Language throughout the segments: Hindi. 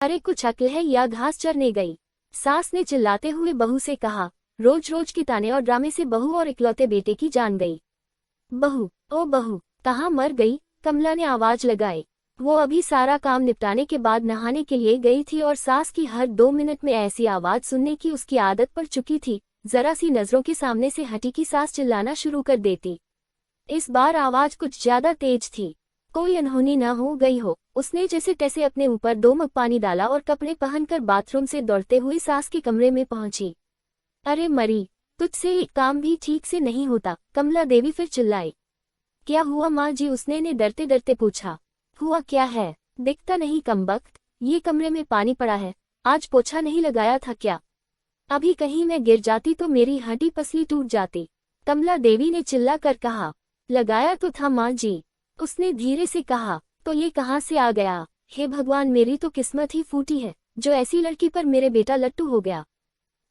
अरे कुछ अक्ल है या घास चरने गई। सास ने चिल्लाते हुए बहू से कहा। रोज रोज की ताने और ड्रामे से बहू और इकलौते बेटे की जान गई। बहू, ओ बहू, कहाँ मर गई? कमला ने आवाज लगाई। वो अभी सारा काम निपटाने के बाद नहाने के लिए गई थी और सास की हर 2 मिनट में ऐसी आवाज सुनने की उसकी आदत पड़ चुकी थी। जरा सी नजरों के सामने से हटी की सास चिल्लाना शुरू कर देती। इस बार आवाज कुछ ज्यादा तेज थी। कोई अनहोनी न हो गई हो। उसने जैसे तैसे अपने ऊपर 2 मग पानी डाला और कपड़े पहनकर बाथरूम से दौड़ते हुए सास के कमरे में पहुंची। अरे मरी, तुझसे एक काम भी ठीक से नहीं होता, कमला देवी फिर चिल्लाई। क्या हुआ माँ जी? उसने ने डरते डरते पूछा। हुआ क्या है? दिखता नहीं कमबख्त, ये कमरे में पानी पड़ा है। आज पोछा नहीं लगाया था क्या? अभी कहीं मैं गिर जाती तो मेरी हड्डी पसली टूट जाती, कमला देवी ने चिल्ला कर कहा। लगाया तो था माँ जी, उसने धीरे से कहा। तो ये कहाँ से आ गया? हे भगवान, मेरी तो किस्मत ही फूटी है जो ऐसी लड़की पर मेरे बेटा लट्टू हो गया।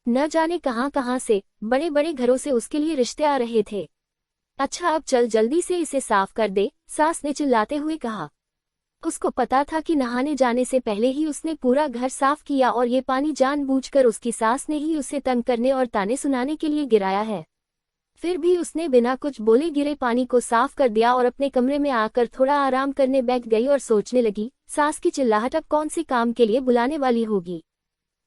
न जाने कहाँ कहाँ से, बड़े बड़े घरों से उसके लिए रिश्ते आ रहे थे। अच्छा अब चल जल्दी से इसे साफ कर दे, सास ने चिल्लाते हुए कहा। उसको पता था कि नहाने जाने से पहले ही उसने पूरा घर साफ किया और ये पानी जानबूझकर उसकी सास ने ही उसे तंग करने और ताने सुनाने के लिए गिराया है। फिर भी उसने बिना कुछ बोले गिरे पानी को साफ कर दिया और अपने कमरे में आकर थोड़ा आराम करने बैठ गई और सोचने लगी, सास की चिल्लाहट अब कौन से काम के लिए बुलाने वाली होगी।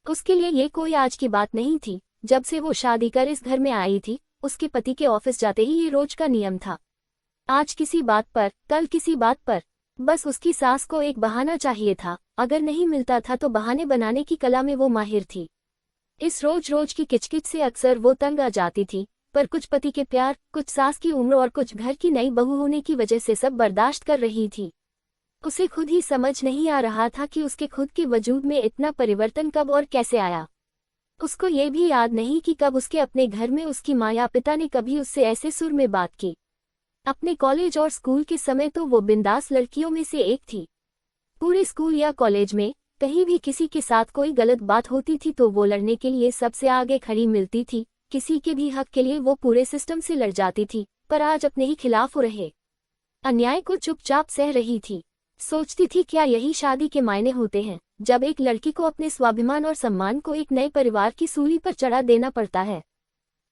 उसके लिए ये कोई आज की बात नहीं थी। जब से वो शादी कर इस घर में आई थी, उसके पति के ऑफिस जाते ही ये रोज का नियम था। आज किसी बात पर, कल किसी बात पर, बस उसकी सास को एक बहाना चाहिए था। अगर नहीं मिलता था तो बहाने बनाने की कला में वो माहिर थी। इस रोज रोज की किचकिच से अक्सर वो तंग आ जाती थी, पर कुछ पति के प्यार, कुछ सास की उम्र और कुछ घर की नई बहू होने की वजह से सब बर्दाश्त कर रही थी। उसे खुद ही समझ नहीं आ रहा था कि उसके खुद के वजूद में इतना परिवर्तन कब और कैसे आया। उसको ये भी याद नहीं कि कब उसके अपने घर में उसकी माँ या पिता ने कभी उससे ऐसे सुर में बात की। अपने कॉलेज और स्कूल के समय तो वो बिंदास लड़कियों में से एक थी। पूरे स्कूल या कॉलेज में कहीं भी किसी के साथ कोई गलत बात होती थी तो वो लड़ने के लिए सबसे आगे खड़ी मिलती थी। किसी के भी हक के लिए वो पूरे सिस्टम से लड़ जाती थी, पर आज अपने ही खिलाफ हो रहे अन्याय को चुपचाप सह रही थी। सोचती थी क्या यही शादी के मायने होते हैं, जब एक लड़की को अपने स्वाभिमान और सम्मान को एक नए परिवार की सूली पर चढ़ा देना पड़ता है।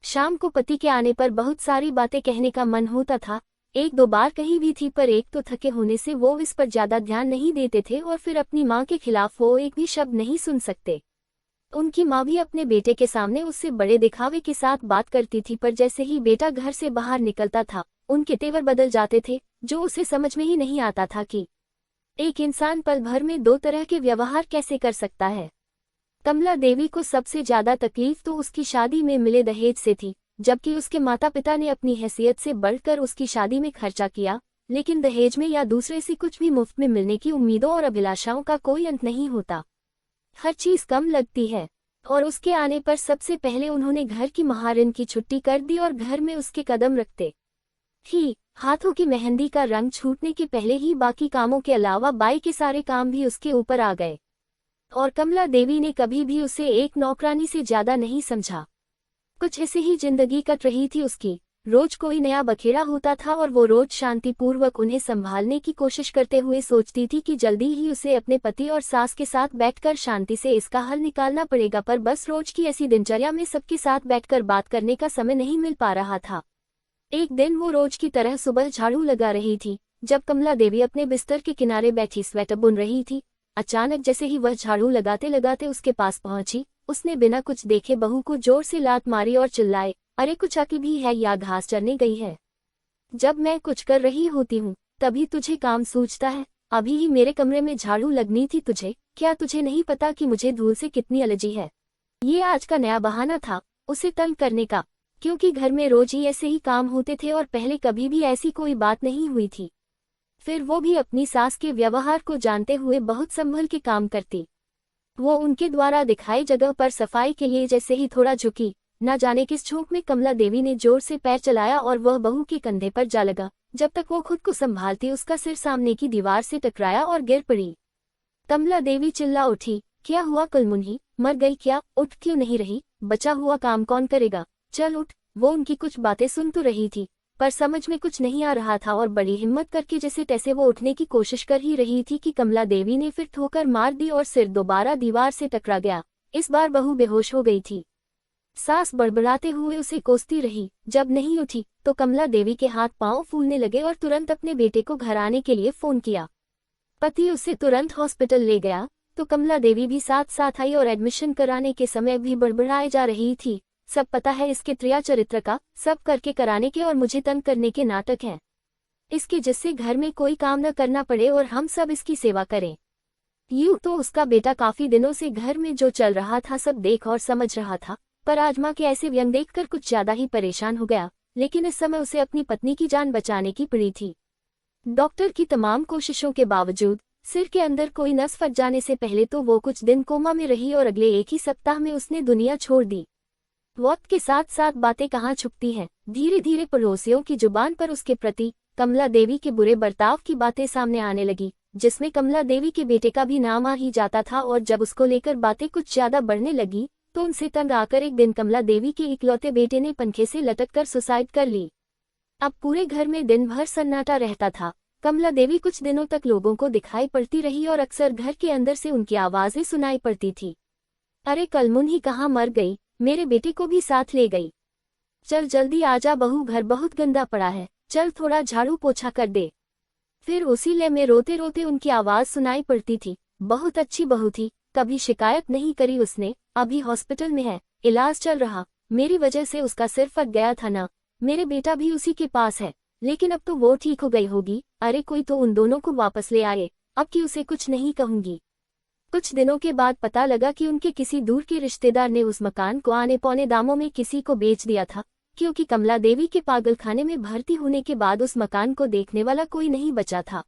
शाम को पति के आने पर बहुत सारी बातें कहने का मन होता था। एक दो बार कही भी थी, पर एक तो थके होने से वो इस पर ज्यादा ध्यान नहीं देते थे और फिर अपनी माँ के खिलाफ वो एक भी शब्द नहीं सुन सकते। उनकी माँ भी अपने बेटे के सामने उससे बड़े दिखावे के साथ बात करती थी, पर जैसे ही बेटा घर से बाहर निकलता था उनके तेवर बदल जाते थे, जो उसे समझ में ही नहीं आता था कि एक इंसान पल भर में दो तरह के व्यवहार कैसे कर सकता है। कमला देवी को सबसे ज्यादा तकलीफ तो उसकी शादी में मिले दहेज से थी, जबकि उसके माता पिता ने अपनी हैसियत से बढ़कर उसकी शादी में खर्चा किया, लेकिन दहेज में या दूसरे से कुछ भी मुफ्त में मिलने की उम्मीदों और अभिलाषाओं का कोई अंत नहीं होता। हर चीज कम लगती है, और उसके आने पर सबसे पहले उन्होंने घर की महारिन की छुट्टी कर दी और घर में उसके कदम रखते ही हाथों की मेहंदी का रंग छूटने के पहले ही बाकी कामों के अलावा बाई के सारे काम भी उसके ऊपर आ गए। और कमला देवी ने कभी भी उसे एक नौकरानी से ज्यादा नहीं समझा। कुछ ऐसे ही जिंदगी कट रही थी उसकी। रोज कोई नया बखेड़ा होता था और वो रोज शांतिपूर्वक उन्हें संभालने की कोशिश करते हुए सोचती थी कि जल्दी ही उसे अपने पति और सास के साथ बैठकर शांति से इसका हल निकालना पड़ेगा, पर बस रोज की ऐसी दिनचर्या में सबके साथ बैठकर बात करने का समय नहीं मिल पा रहा था। एक दिन वो रोज की तरह सुबह झाड़ू लगा रही थी। जब कमला देवी अपने बिस्तर के किनारे बैठी स्वेटर बुन रही थी, अचानक जैसे ही वह झाड़ू लगाते लगाते उसके पास पहुंची, उसने बिना कुछ देखे बहू को जोर से लात मारी और चिल्लाए, अरे कुछ अक्ल भी है या घास चरने गई है? जब मैं कुछ कर रही होती हूँ तभी तुझे काम सूझता है। अभी ही मेरे कमरे में झाड़ू लगनी थी तुझे। क्या तुझे नहीं पता कि मुझे धूल से कितनी एलर्जी है? ये आज का नया बहाना था उसे तंग करने का, क्योंकि घर में रोज ही ऐसे ही काम होते थे और पहले कभी भी ऐसी कोई बात नहीं हुई थी। फिर वो भी अपनी सास के व्यवहार को जानते हुए बहुत संभल के काम करती। वो उनके द्वारा दिखाई जगह पर सफाई के लिए जैसे ही थोड़ा झुकी, न जाने किस झोंक में कमला देवी ने जोर से पैर चलाया और वह बहू के कंधे पर जा लगा। जब तक वो खुद को संभालती उसका सिर सामने की दीवार से टकराया और गिर पड़ी। कमला देवी चिल्ला उठी, क्या हुआ कुलमुन्ही, मर गई क्या? उठ क्यों नहीं रही? बचा हुआ काम कौन करेगा? चल उठ। वो उनकी कुछ बातें सुन तो रही थी, पर समझ में कुछ नहीं आ रहा था और बड़ी हिम्मत करके जैसे तैसे वो उठने की कोशिश कर ही रही थी कि कमला देवी ने फिर ठोकर मार दी और सिर दोबारा दीवार से टकरा गया। इस बार बहू बेहोश हो गई थी। सास बड़बड़ाते हुए उसे कोसती रही। जब नहीं उठी तो कमला देवी के हाथ पांव फूलने लगे और तुरंत अपने बेटे को घर आने के लिए फोन किया। पति उसे तुरंत हॉस्पिटल ले गया तो कमला देवी भी साथ साथ आई और एडमिशन कराने के समय भी बड़बड़ाए जा रही थी। सब पता है इसके त्रिया चरित्र का, सब करके कराने के और मुझे तंग करने के नाटक हैं इसके, जिससे घर में कोई काम न करना पड़े और हम सब इसकी सेवा करें। यूं तो उसका बेटा काफी दिनों से घर में जो चल रहा था सब देख और समझ रहा था, पर आज मां के ऐसे व्यंग देखकर कुछ ज्यादा ही परेशान हो गया। लेकिन इस समय उसे अपनी पत्नी की जान बचाने की पड़ी थी। डॉक्टर की तमाम कोशिशों के बावजूद सिर के अंदर कोई नस फट जाने से पहले तो वो कुछ दिन कोमा में रही और अगले एक ही सप्ताह में उसने दुनिया छोड़ दी। वक्त के साथ साथ बातें कहाँ छुपती हैं। धीरे धीरे पड़ोसियों की जुबान पर उसके प्रति कमला देवी के बुरे बर्ताव की बातें सामने आने लगी, जिसमें कमला देवी के बेटे का भी नाम आ ही जाता था। और जब उसको लेकर बातें कुछ ज्यादा बढ़ने लगी तो उनसे तंग आकर एक दिन कमला देवी के इकलौते बेटे ने पंखे से लटक कर सुसाइड कर ली। अब पूरे घर में दिन भर सन्नाटा रहता था। कमला देवी कुछ दिनों तक लोगों को दिखाई पड़ती रही और अक्सर घर के अंदर से उनकी आवाजें सुनाई पड़ती थी। अरे कलमुन ही कहाँ मर गई, मेरे बेटे को भी साथ ले गई। चल जल्दी आजा बहू, घर बहुत गंदा पड़ा है, चल थोड़ा झाड़ू पोछा कर दे। फिर उसी लय में रोते रोते उनकी आवाज सुनाई पड़ती थी। बहुत अच्छी बहू थी, कभी शिकायत नहीं करी उसने। अभी हॉस्पिटल में है, इलाज चल रहा। मेरी वजह से उसका सिर फट गया था ना, मेरे बेटा भी उसी के पास है, लेकिन अब तो वो ठीक हो गई होगी। अरे कोई तो उन दोनों को वापस ले आए, अब कि उसे कुछ नहीं कहूंगी। कुछ दिनों के बाद पता लगा कि उनके किसी दूर के रिश्तेदार ने उस मकान को आने पौने दामों में किसी को बेच दिया था, क्योंकि कमला देवी के पागलखाने में भर्ती होने के बाद उस मकान को देखने वाला कोई नहीं बचा था।